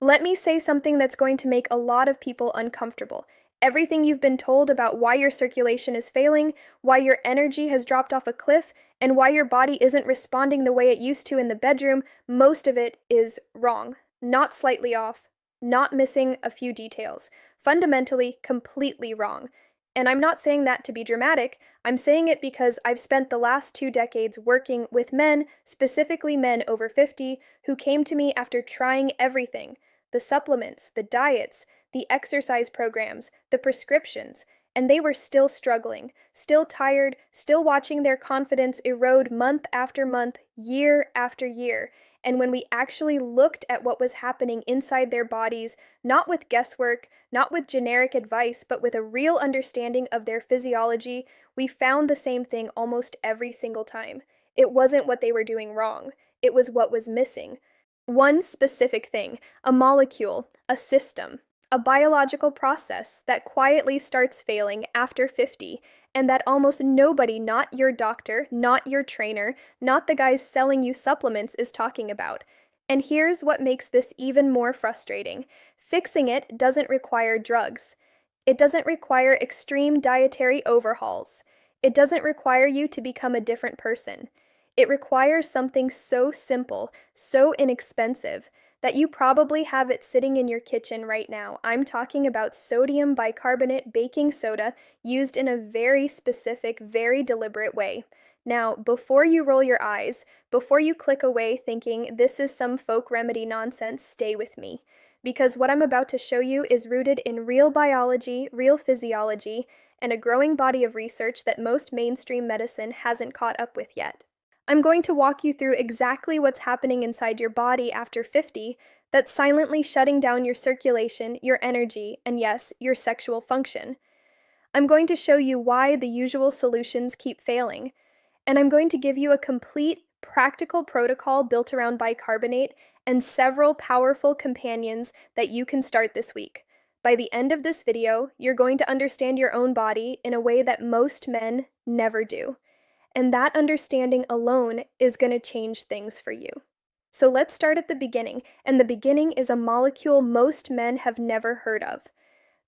Let me say something that's going to make a lot of people uncomfortable. Everything you've been told about why your circulation is failing, why your energy has dropped off a cliff, and why your body isn't responding the way it used to in the bedroom, most of it is wrong. Not slightly off, not missing a few details. Fundamentally, completely wrong. And I'm not saying that to be dramatic, I'm saying it because I've spent the last 2 decades working with men, specifically men over 50, who came to me after trying everything: the supplements, the diets, the exercise programs, the prescriptions, and they were still struggling, still tired, still watching their confidence erode month after month, year after year. And when we actually looked at what was happening inside their bodies, not with guesswork, not with generic advice, but with a real understanding of their physiology, we found the same thing almost every single time. It wasn't what they were doing wrong, it was what was missing. One specific thing, a molecule, a system, a biological process that quietly starts failing after 50, and that almost nobody, not your doctor, not your trainer, not the guys selling you supplements, is talking about. And here's what makes this even more frustrating. Fixing it doesn't require drugs. It doesn't require extreme dietary overhauls. It doesn't require you to become a different person. It requires something so simple, so inexpensive, that you probably have it sitting in your kitchen right now. I'm talking about sodium bicarbonate baking soda used in a very specific, very deliberate way. Now, before you roll your eyes, before you click away thinking this is some folk remedy nonsense, stay with me. Because what I'm about to show you is rooted in real biology, real physiology, and a growing body of research that most mainstream medicine hasn't caught up with yet. I'm going to walk you through exactly what's happening inside your body after 50 that's silently shutting down your circulation, your energy, and yes, your sexual function. I'm going to show you why the usual solutions keep failing, and I'm going to give you a complete, practical protocol built around bicarbonate and several powerful companions that you can start this week. By the end of this video, you're going to understand your own body in a way that most men never do. And that understanding alone is going to change things for you. So let's start at the beginning, and the beginning is a molecule most men have never heard of.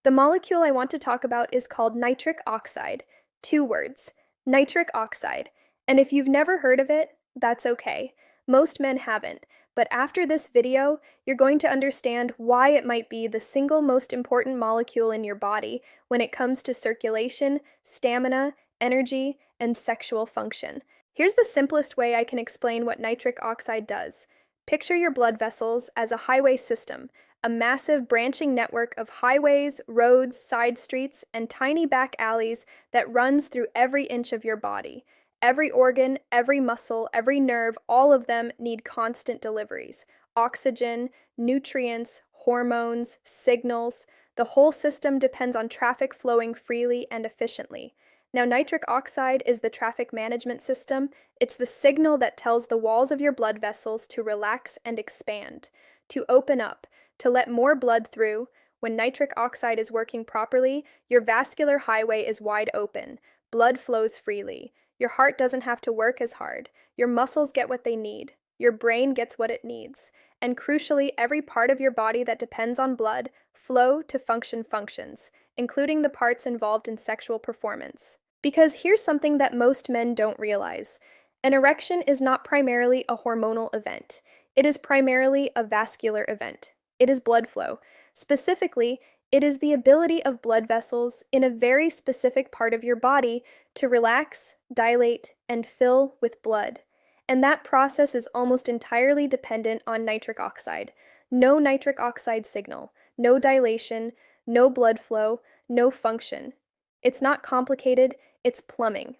The molecule I want to talk about is called nitric oxide. 2 words, nitric oxide. And if you've never heard of it, that's okay. Most men haven't, but after this video, you're going to understand why it might be the single most important molecule in your body when it comes to circulation, stamina, energy, and sexual function. Here's the simplest way I can explain what nitric oxide does. Picture your blood vessels as a highway system, a massive branching network of highways, roads, side streets, and tiny back alleys that runs through every inch of your body. Every organ, every muscle, every nerve, all of them need constant deliveries. Oxygen, nutrients, hormones, signals. The whole system depends on traffic flowing freely and efficiently. Now, nitric oxide is the traffic management system. It's the signal that tells the walls of your blood vessels to relax and expand, to open up, to let more blood through. When nitric oxide is working properly, your vascular highway is wide open. Blood flows freely. Your heart doesn't have to work as hard. Your muscles get what they need. Your brain gets what it needs. And crucially, every part of your body that depends on blood flow to functions, including the parts involved in sexual performance. Because here's something that most men don't realize. An erection is not primarily a hormonal event. It is primarily a vascular event. It is blood flow. Specifically, it is the ability of blood vessels in a very specific part of your body to relax, dilate, and fill with blood. And that process is almost entirely dependent on nitric oxide. No nitric oxide signal, no dilation, no blood flow, no function. It's not complicated, it's plumbing.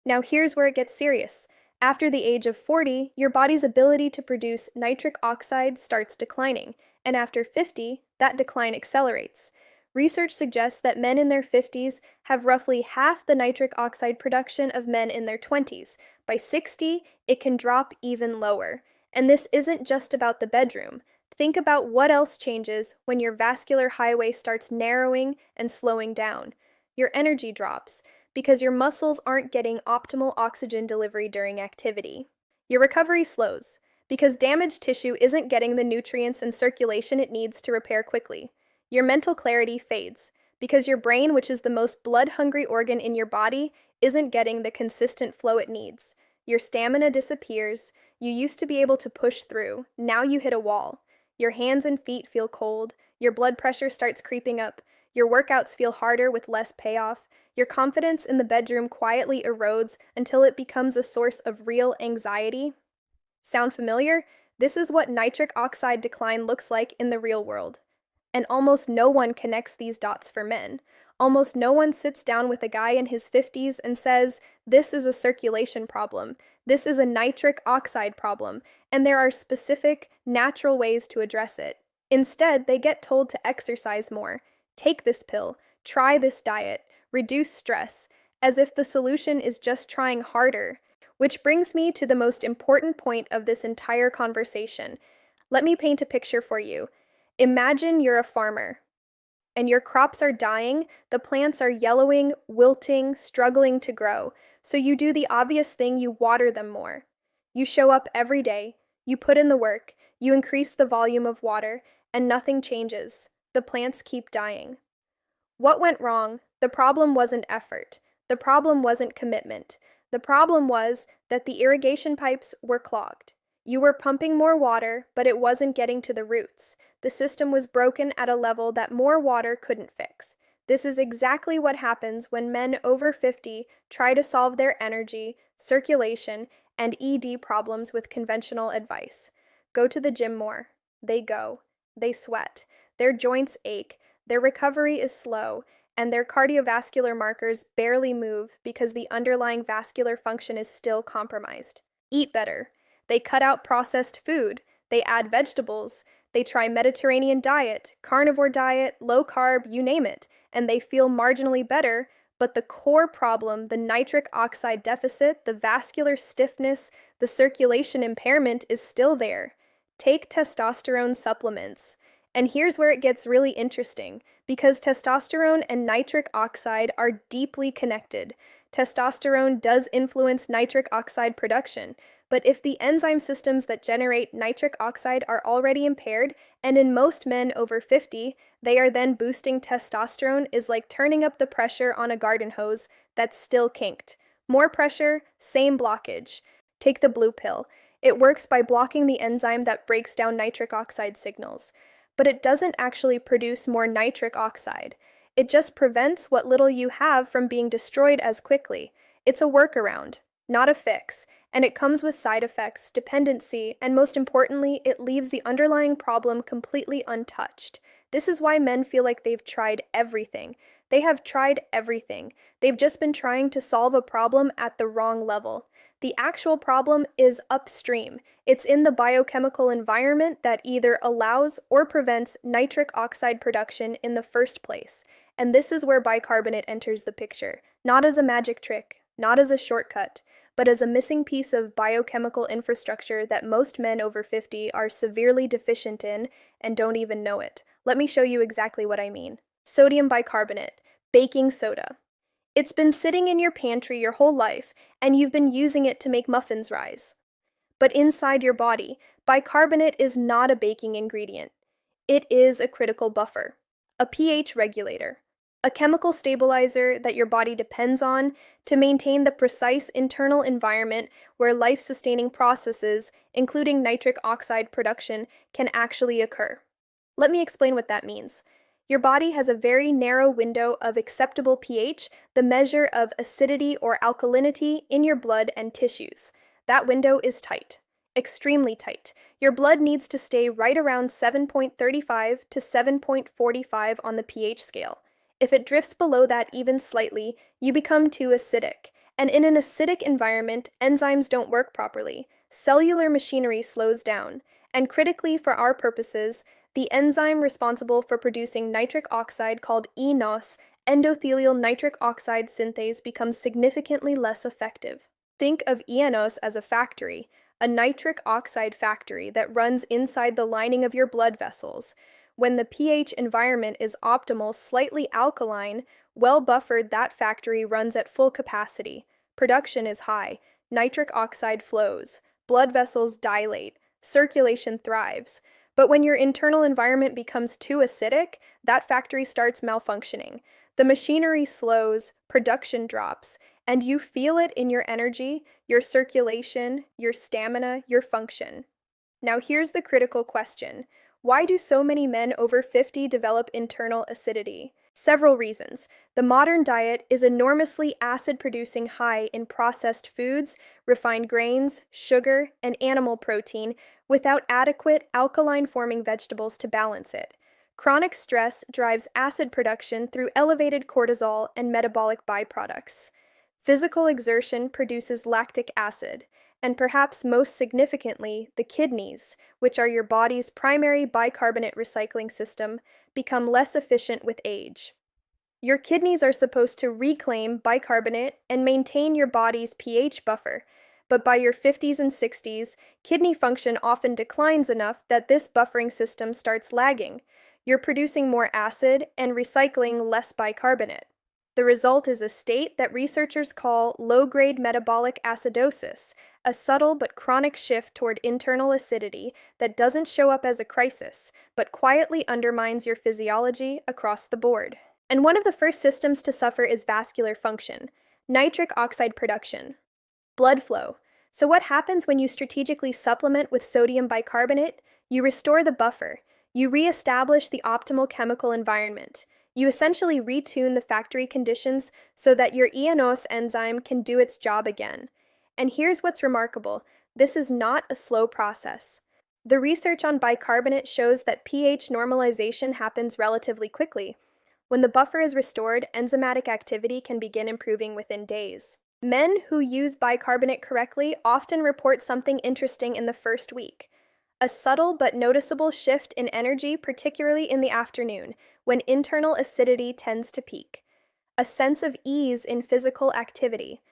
Now here's where it gets serious. After the age of 40, your body's ability to produce nitric oxide starts declining, and after 50, that decline accelerates. Research suggests that men in their 50s have roughly half the nitric oxide production of men in their 20s. By 60, it can drop even lower. And this isn't just about the bedroom. Think about what else changes when your vascular highway starts narrowing and slowing down. Your energy drops because your muscles aren't getting optimal oxygen delivery during activity. Your recovery slows. Because damaged tissue isn't getting the nutrients and circulation it needs to repair quickly. Your mental clarity fades, because your brain, which is the most blood-hungry organ in your body, isn't getting the consistent flow it needs. Your stamina disappears. You used to be able to push through. Now you hit a wall. Your hands and feet feel cold. Your blood pressure starts creeping up. Your workouts feel harder with less payoff. Your confidence in the bedroom quietly erodes until it becomes a source of real anxiety. Sound familiar? This is what nitric oxide decline looks like in the real world. And almost no one connects these dots for men. Almost no one sits down with a guy in his 50s and says, this is a circulation problem, this is a nitric oxide problem, and there are specific, natural ways to address it. Instead, they get told to exercise more, take this pill, try this diet, reduce stress, as if the solution is just trying harder. Which brings me to the most important point of this entire conversation. Let me paint a picture for you. Imagine you're a farmer, and your crops are dying, the plants are yellowing, wilting, struggling to grow, so you do the obvious thing, you water them more. You show up every day, you put in the work, you increase the volume of water, and nothing changes. The plants keep dying. What went wrong? The problem wasn't effort. The problem wasn't commitment. The problem was that the irrigation pipes were clogged. You were pumping more water, but it wasn't getting to the roots. The system was broken at a level that more water couldn't fix. This is exactly what happens when men over 50 try to solve their energy, circulation, and ED problems with conventional advice. Go to the gym more. They go. They sweat. Their joints ache. Their recovery is slow, and their cardiovascular markers barely move because the underlying vascular function is still compromised. Eat better. They cut out processed food. They add vegetables. They try Mediterranean diet, carnivore diet, low carb, you name it, and they feel marginally better, but the core problem, the nitric oxide deficit, the vascular stiffness, the circulation impairment is still there. Take testosterone supplements. And here's where it gets really interesting, because testosterone and nitric oxide are deeply connected. Testosterone does influence nitric oxide production, but if the enzyme systems that generate nitric oxide are already impaired, and in most men over 50, they are then boosting testosterone is like turning up the pressure on a garden hose that's still kinked. More pressure, same blockage. Take the blue pill. It works by blocking the enzyme that breaks down nitric oxide signals. But it doesn't actually produce more nitric oxide. It just prevents what little you have from being destroyed as quickly. It's a workaround, not a fix, and it comes with side effects, dependency, and most importantly, it leaves the underlying problem completely untouched. This is why men feel like they've tried everything. They have tried everything. They've just been trying to solve a problem at the wrong level. The actual problem is upstream. It's in the biochemical environment that either allows or prevents nitric oxide production in the first place. And this is where bicarbonate enters the picture, not as a magic trick, not as a shortcut, but as a missing piece of biochemical infrastructure that most men over 50 are severely deficient in and don't even know it. Let me show you exactly what I mean. Sodium bicarbonate, baking soda. It's been sitting in your pantry your whole life, and you've been using it to make muffins rise. But inside your body, bicarbonate is not a baking ingredient. It is a critical buffer, a pH regulator, a chemical stabilizer that your body depends on to maintain the precise internal environment where life-sustaining processes, including nitric oxide production, can actually occur. Let me explain what that means. Your body has a very narrow window of acceptable pH, the measure of acidity or alkalinity in your blood and tissues. That window is tight, extremely tight. Your blood needs to stay right around 7.35 to 7.45 on the pH scale. If it drifts below that even slightly, you become too acidic. And in an acidic environment, enzymes don't work properly. Cellular machinery slows down. And critically for our purposes, the enzyme responsible for producing nitric oxide called eNOS, endothelial nitric oxide synthase, becomes significantly less effective. Think of eNOS as a factory, a nitric oxide factory that runs inside the lining of your blood vessels. When the pH environment is optimal, slightly alkaline, well buffered, that factory runs at full capacity. Production is high, nitric oxide flows, blood vessels dilate, circulation thrives. But when your internal environment becomes too acidic, that factory starts malfunctioning. The machinery slows, production drops, and you feel it in your energy, your circulation, your stamina, your function. Now, here's the critical question. Why do so many men over 50 develop internal acidity? Several reasons. The modern diet is enormously acid-producing, high in processed foods, refined grains, sugar, and animal protein, without adequate alkaline-forming vegetables to balance it. Chronic stress drives acid production through elevated cortisol and metabolic byproducts. Physical exertion produces lactic acid, and perhaps most significantly, the kidneys, which are your body's primary bicarbonate recycling system, become less efficient with age. Your kidneys are supposed to reclaim bicarbonate and maintain your body's pH buffer, but by your 50s and 60s, kidney function often declines enough that this buffering system starts lagging. You're producing more acid and recycling less bicarbonate. The result is a state that researchers call low-grade metabolic acidosis, a subtle but chronic shift toward internal acidity that doesn't show up as a crisis, but quietly undermines your physiology across the board. And one of the first systems to suffer is vascular function, nitric oxide production. Blood flow. So what happens when you strategically supplement with sodium bicarbonate? You restore the buffer. You re-establish the optimal chemical environment. You essentially retune the factory conditions so that your eNOS enzyme can do its job again. And here's what's remarkable. This is not a slow process. The research on bicarbonate shows that pH normalization happens relatively quickly. When the buffer is restored, enzymatic activity can begin improving within days. Men who use bicarbonate correctly often report something interesting in the first week. A subtle but noticeable shift in energy, particularly in the afternoon, when internal acidity tends to peak. A sense of ease in physical activity.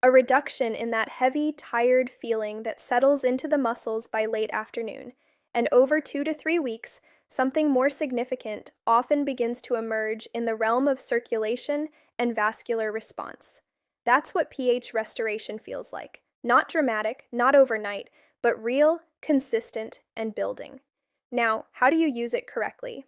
A reduction in that heavy, tired feeling that settles into the muscles by late afternoon. And over 2 to 3 weeks, something more significant often begins to emerge in the realm of circulation and vascular response. That's what pH restoration feels like. Not dramatic, not overnight, but real, consistent, and building. Now, how do you use it correctly?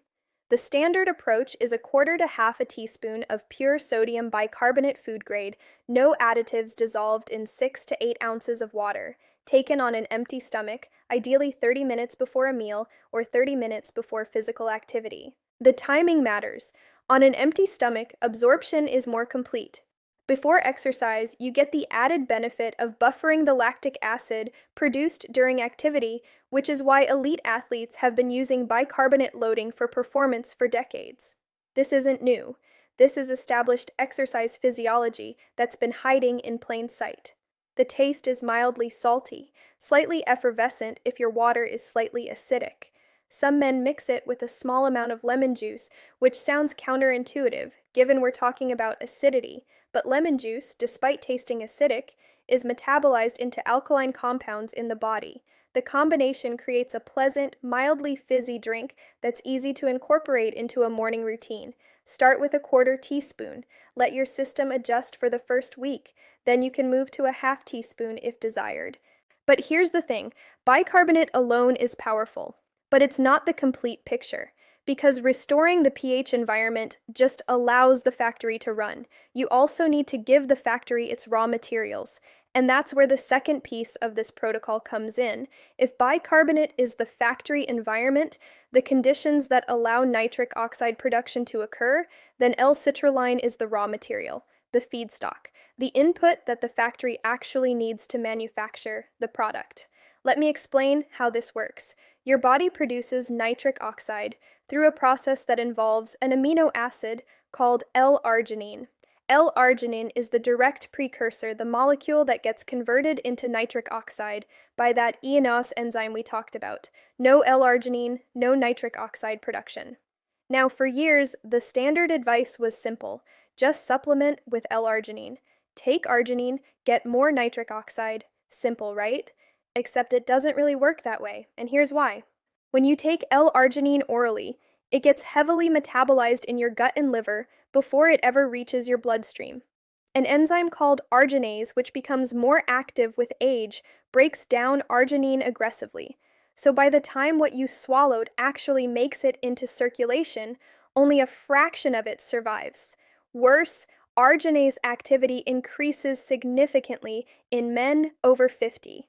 The standard approach is 1/4 to 1/2 teaspoon of pure sodium bicarbonate food grade, no additives, dissolved in 6 to 8 ounces of water, taken on an empty stomach, ideally 30 minutes before a meal or 30 minutes before physical activity. The timing matters. On an empty stomach, absorption is more complete. Before exercise, you get the added benefit of buffering the lactic acid produced during activity, which is why elite athletes have been using bicarbonate loading for performance for decades. This isn't new. This is established exercise physiology that's been hiding in plain sight. The taste is mildly salty, slightly effervescent if your water is slightly acidic. Some men mix it with a small amount of lemon juice, which sounds counterintuitive, given we're talking about acidity, but lemon juice, despite tasting acidic, is metabolized into alkaline compounds in the body. The combination creates a pleasant, mildly fizzy drink that's easy to incorporate into a morning routine. Start with 1/4 teaspoon. Let your system adjust for the first week. Then you can move to 1/2 teaspoon if desired. But here's the thing, bicarbonate alone is powerful. But it's not the complete picture, because restoring the pH environment just allows the factory to run. You also need to give the factory its raw materials, and that's where the second piece of this protocol comes in. If bicarbonate is the factory environment, the conditions that allow nitric oxide production to occur, then L-Citrulline is the raw material, the feedstock, the input that the factory actually needs to manufacture the product. Let me explain how this works. Your body produces nitric oxide through a process that involves an amino acid called L-Arginine. L-Arginine is the direct precursor, the molecule that gets converted into nitric oxide by that eNOS enzyme we talked about. No L-Arginine, no nitric oxide production. Now, for years, the standard advice was simple. Just supplement with L-Arginine. Take arginine, get more nitric oxide. Simple, right? Except it doesn't really work that way, and here's why. When you take L-Arginine orally, it gets heavily metabolized in your gut and liver before it ever reaches your bloodstream. An enzyme called arginase, which becomes more active with age, breaks down arginine aggressively. So by the time what you swallowed actually makes it into circulation, only a fraction of it survives. Worse, arginase activity increases significantly in men over 50,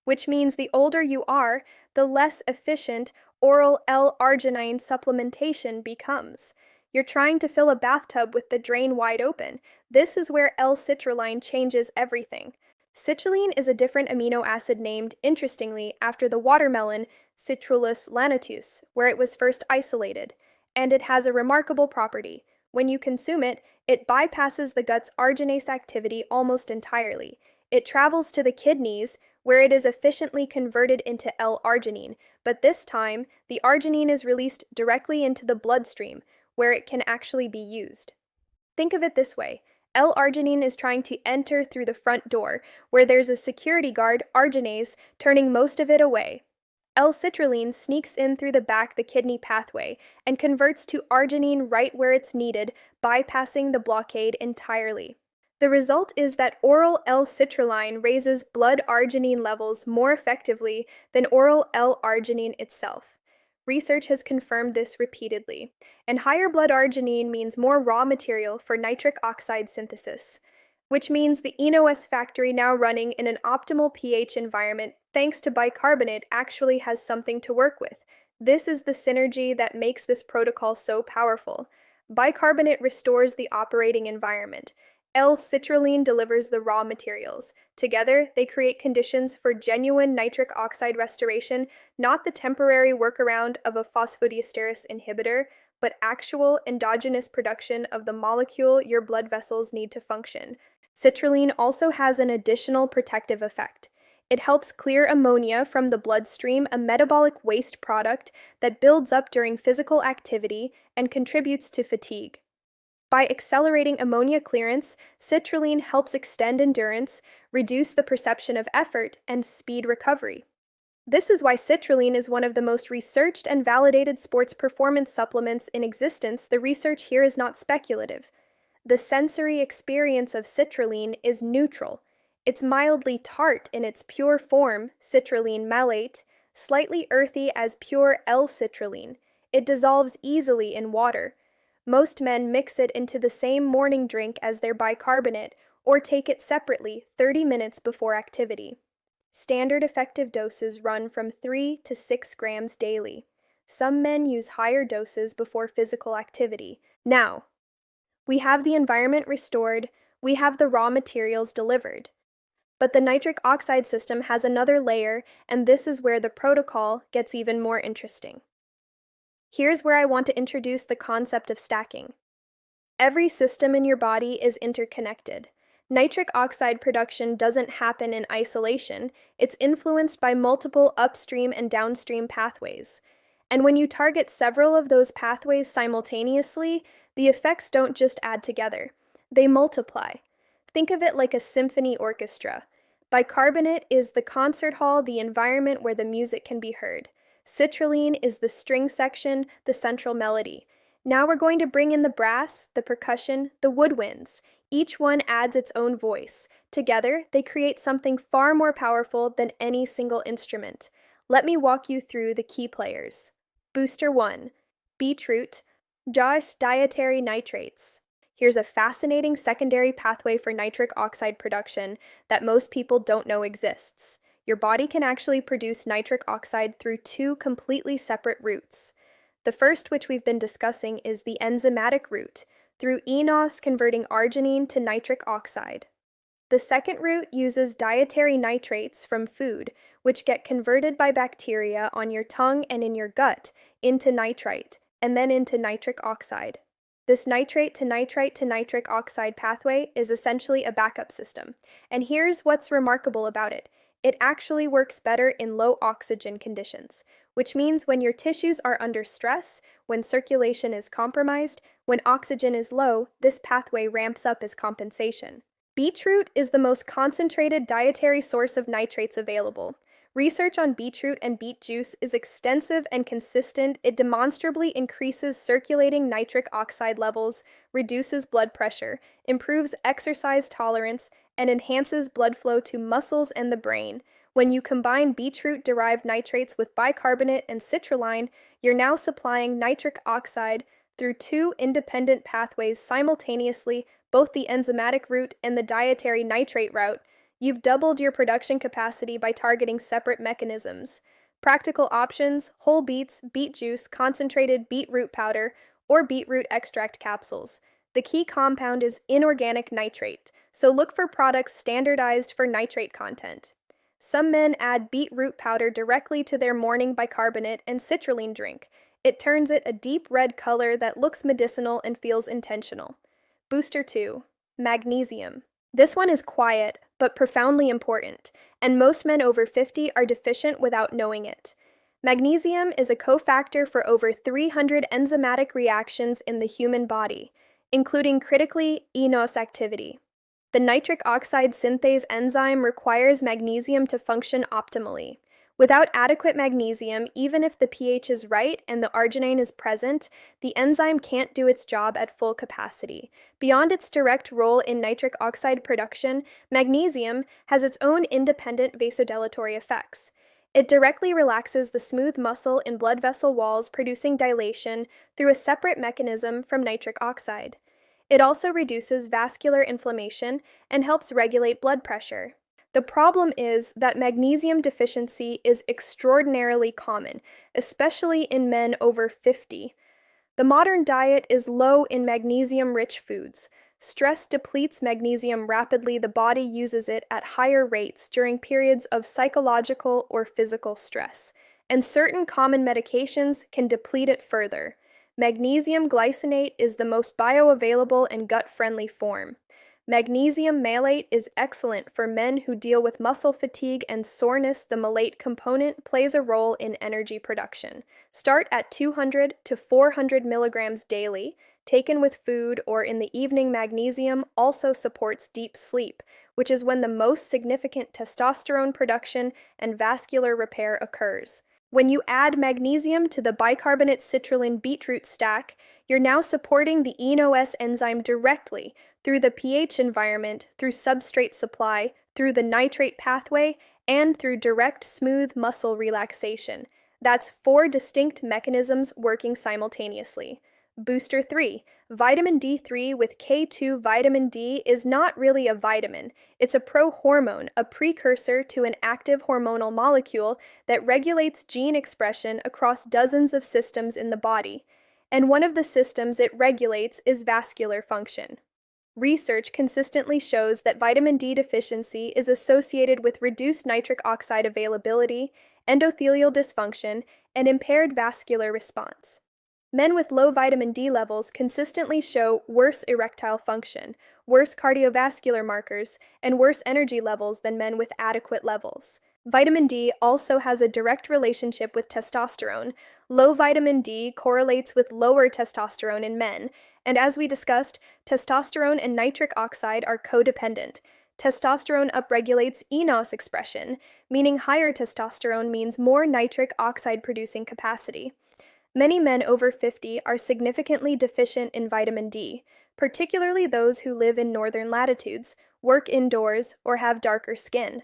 which means the older you are, the less efficient oral L-Arginine supplementation becomes. You're trying to fill a bathtub with the drain wide open. This is where L-Citrulline changes everything. Citrulline is a different amino acid named, interestingly, after the watermelon Citrulus lanatus, where it was first isolated, and it has a remarkable property. When you consume it, it bypasses the gut's arginase activity almost entirely. It travels to the kidneys, where it is efficiently converted into L-Arginine, but this time, the arginine is released directly into the bloodstream, where it can actually be used. Think of it this way. L-Arginine is trying to enter through the front door, where there's a security guard, arginase, turning most of it away. L-Citrulline sneaks in through the back the kidney pathway and converts to arginine right where it's needed, bypassing the blockade entirely. The result is that oral L-Citrulline raises blood arginine levels more effectively than oral L-Arginine itself. Research has confirmed this repeatedly, and higher blood arginine means more raw material for nitric oxide synthesis, which means the eNOS factory now running in an optimal pH environment thanks to bicarbonate actually has something to work with. This is the synergy that makes this protocol so powerful. Bicarbonate restores the operating environment. L-Citrulline delivers the raw materials. Together, they create conditions for genuine nitric oxide restoration, not the temporary workaround of a phosphodiesterase inhibitor, but actual endogenous production of the molecule your blood vessels need to function. Citrulline also has an additional protective effect. It helps clear ammonia from the bloodstream, a metabolic waste product that builds up during physical activity and contributes to fatigue. By accelerating ammonia clearance, citrulline helps extend endurance, reduce the perception of effort, and speed recovery. This is why citrulline is one of the most researched and validated sports performance supplements in existence. The research here is not speculative. The sensory experience of citrulline is neutral. It's mildly tart in its pure form, citrulline malate, slightly earthy as pure L-citrulline. It dissolves easily in water. Most men mix it into the same morning drink as their bicarbonate or take it separately 30 minutes before activity. Standard effective doses run from 3 to 6 grams daily. Some men use higher doses before physical activity. Now, we have the environment restored, we have the raw materials delivered. But the nitric oxide system has another layer, and this is where the protocol gets even more interesting. Here's where I want to introduce the concept of stacking. Every system in your body is interconnected. Nitric oxide production doesn't happen in isolation, it's influenced by multiple upstream and downstream pathways. And when you target several of those pathways simultaneously, the effects don't just add together, they multiply. Think of it like a symphony orchestra. Bicarbonate is the concert hall, the environment where the music can be heard. Citrulline is the string section, the central melody. Now we're going to bring in the brass, the percussion, the woodwinds. Each one adds its own voice. Together, they create something far more powerful than any single instrument. Let me walk you through the key players. Booster 1. Beetroot, just dietary nitrates. Here's a fascinating secondary pathway for nitric oxide production that most people don't know exists. Your body can actually produce nitric oxide through 2 completely separate routes. The first, which we've been discussing, is the enzymatic route, through eNOS converting arginine to nitric oxide. The second route uses dietary nitrates from food, which get converted by bacteria on your tongue and in your gut into nitrite, and then into nitric oxide. This nitrate to nitric oxide pathway is essentially a backup system, and here's what's remarkable about it. It actually works better in low oxygen conditions, which means when your tissues are under stress, when circulation is compromised, when oxygen is low, this pathway ramps up as compensation. Beetroot is the most concentrated dietary source of nitrates available. Research on beetroot and beet juice is extensive and consistent. It demonstrably increases circulating nitric oxide levels, reduces blood pressure, improves exercise tolerance, and enhances blood flow to muscles and the brain. When you combine beetroot-derived nitrates with bicarbonate and citrulline, you're now supplying nitric oxide through two independent pathways simultaneously, both the enzymatic route and the dietary nitrate route. You've doubled your production capacity by targeting separate mechanisms. Practical options: whole beets, beet juice, concentrated beetroot powder, or beetroot extract capsules. The key compound is inorganic nitrate, so look for products standardized for nitrate content. Some men add beetroot powder directly to their morning bicarbonate and citrulline drink. It turns it a deep red color that looks medicinal and feels intentional. Booster 2. Magnesium. This one is quiet, but profoundly important, and most men over 50 are deficient without knowing it. Magnesium is a cofactor for over 300 enzymatic reactions in the human body, including critically eNOS activity. The nitric oxide synthase enzyme requires magnesium to function optimally. Without adequate magnesium, even if the pH is right and the arginine is present, the enzyme can't do its job at full capacity. Beyond its direct role in nitric oxide production, magnesium has its own independent vasodilatory effects. It directly relaxes the smooth muscle in blood vessel walls, producing dilation through a separate mechanism from nitric oxide. It also reduces vascular inflammation and helps regulate blood pressure. The problem is that magnesium deficiency is extraordinarily common, especially in men over 50. The modern diet is low in magnesium-rich foods. Stress depletes magnesium rapidly. The body uses it at higher rates during periods of psychological or physical stress, and certain common medications can deplete it further. Magnesium glycinate is the most bioavailable and gut-friendly form. Magnesium malate is excellent for men who deal with muscle fatigue and soreness. The malate component plays a role in energy production. Start at 200 to 400 milligrams daily, taken with food or in the evening. Magnesium also supports deep sleep, which is when the most significant testosterone production and vascular repair occurs. When you add magnesium to the bicarbonate citrulline beetroot stack, you're now supporting the eNOS enzyme directly through the pH environment, through substrate supply, through the nitrate pathway, and through direct smooth muscle relaxation. That's 4 distinct mechanisms working simultaneously. Booster 3. Vitamin D3 with K2. Vitamin D is not really a vitamin. It's a prohormone, a precursor to an active hormonal molecule that regulates gene expression across dozens of systems in the body. And one of the systems it regulates is vascular function. Research consistently shows that vitamin D deficiency is associated with reduced nitric oxide availability, endothelial dysfunction, and impaired vascular response. Men with low vitamin D levels consistently show worse erectile function, worse cardiovascular markers, and worse energy levels than men with adequate levels. Vitamin D also has a direct relationship with testosterone. Low vitamin D correlates with lower testosterone in men, and as we discussed, testosterone and nitric oxide are codependent. Testosterone upregulates eNOS expression, meaning higher testosterone means more nitric oxide producing capacity. Many men over 50 are significantly deficient in vitamin D, particularly those who live in northern latitudes, work indoors, or have darker skin.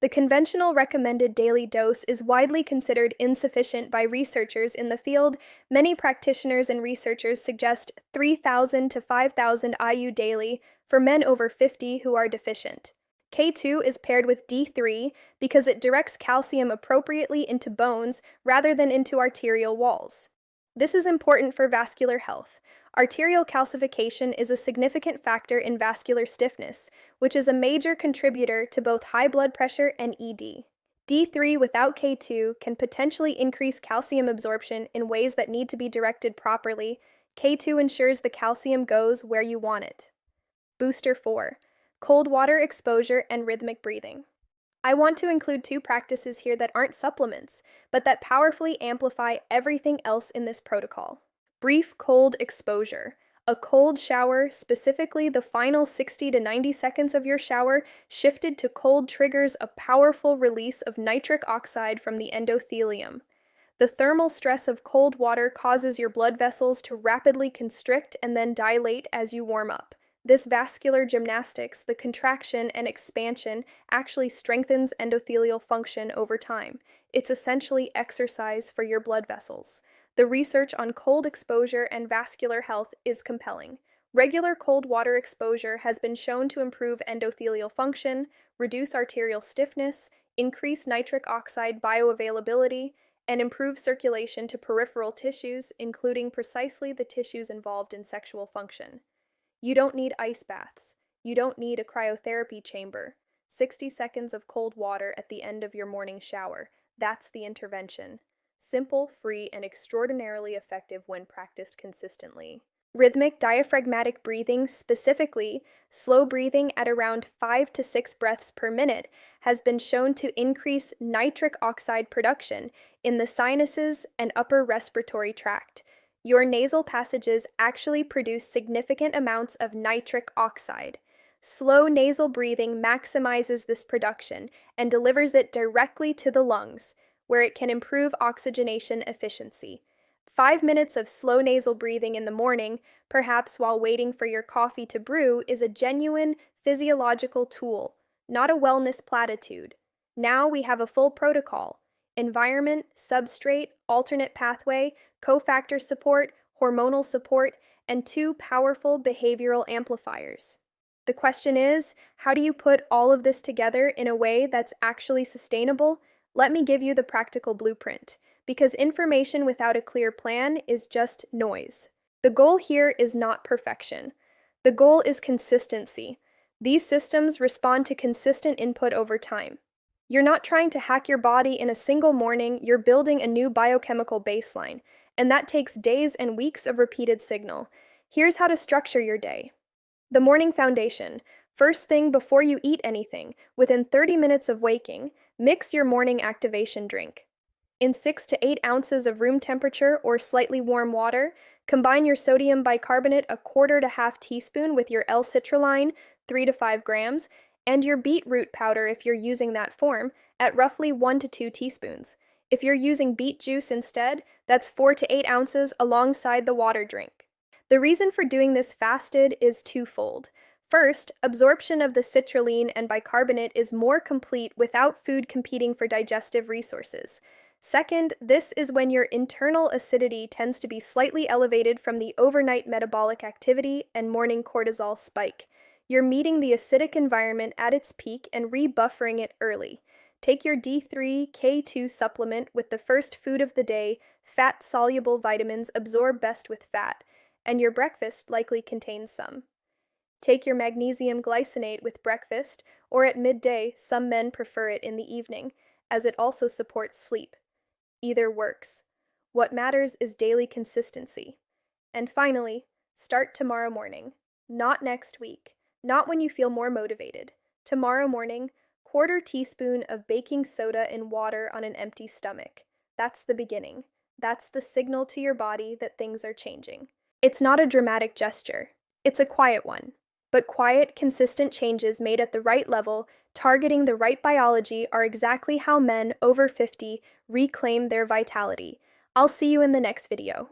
The conventional recommended daily dose is widely considered insufficient by researchers in the field. Many practitioners and researchers suggest 3,000 to 5,000 IU daily for men over 50 who are deficient. K2 is paired with D3 because it directs calcium appropriately into bones rather than into arterial walls. This is important for vascular health. Arterial calcification is a significant factor in vascular stiffness, which is a major contributor to both high blood pressure and ED. D3 without K2 can potentially increase calcium absorption in ways that need to be directed properly. K2 ensures the calcium goes where you want it. Booster 4. Cold water exposure and rhythmic breathing. I want to include 2 practices here that aren't supplements, but that powerfully amplify everything else in this protocol. Brief cold exposure. A cold shower, specifically the final 60 to 90 seconds of your shower, shifted to cold triggers a powerful release of nitric oxide from the endothelium. The thermal stress of cold water causes your blood vessels to rapidly constrict and then dilate as you warm up. This vascular gymnastics, the contraction and expansion, actually strengthens endothelial function over time. It's essentially exercise for your blood vessels. The research on cold exposure and vascular health is compelling. Regular cold water exposure has been shown to improve endothelial function, reduce arterial stiffness, increase nitric oxide bioavailability, and improve circulation to peripheral tissues, including precisely the tissues involved in sexual function. You don't need ice baths. You don't need a cryotherapy chamber. 60 seconds of cold water at the end of your morning shower. That's the intervention. Simple, free, and extraordinarily effective when practiced consistently. Rhythmic diaphragmatic breathing, specifically slow breathing at around 5 to 6 breaths per minute, has been shown to increase nitric oxide production in the sinuses and upper respiratory tract. Your nasal passages actually produce significant amounts of nitric oxide. Slow nasal breathing maximizes this production and delivers it directly to the lungs, where it can improve oxygenation efficiency. 5 minutes of slow nasal breathing in the morning, perhaps while waiting for your coffee to brew, is a genuine physiological tool, not a wellness platitude. Now we have a full protocol: environment, substrate, alternate pathway, cofactor support, hormonal support, and 2 powerful behavioral amplifiers. The question is, how do you put all of this together in a way that's actually sustainable? Let me give you the practical blueprint, because information without a clear plan is just noise. The goal here is not perfection. The goal is consistency. These systems respond to consistent input over time. You're not trying to hack your body in a single morning, you're building a new biochemical baseline, and that takes days and weeks of repeated signal. Here's how to structure your day. The morning foundation. First thing before you eat anything, within 30 minutes of waking, mix your morning activation drink. In 6 to 8 ounces of room temperature or slightly warm water, combine your sodium bicarbonate a quarter to half teaspoon with your L-Citrulline, 3 to 5 grams, and your beetroot powder if you're using that form, at roughly 1 to 2 teaspoons. If you're using beet juice instead, that's 4 to 8 ounces alongside the water drink. The reason for doing this fasted is twofold. First, absorption of the citrulline and bicarbonate is more complete without food competing for digestive resources. Second, this is when your internal acidity tends to be slightly elevated from the overnight metabolic activity and morning cortisol spike. You're meeting the acidic environment at its peak and rebuffering it early. Take your D3, K2 supplement with the first food of the day. Fat-soluble vitamins absorb best with fat, and your breakfast likely contains some. Take your magnesium glycinate with breakfast, or at midday. Some men prefer it in the evening, as it also supports sleep. Either works. What matters is daily consistency. And finally, start tomorrow morning. Not next week. Not when you feel more motivated. Tomorrow morning, quarter teaspoon of baking soda in water on an empty stomach. That's the beginning. That's the signal to your body that things are changing. It's not a dramatic gesture. It's a quiet one. But quiet, consistent changes made at the right level, targeting the right biology, are exactly how men over 50 reclaim their vitality. I'll see you in the next video.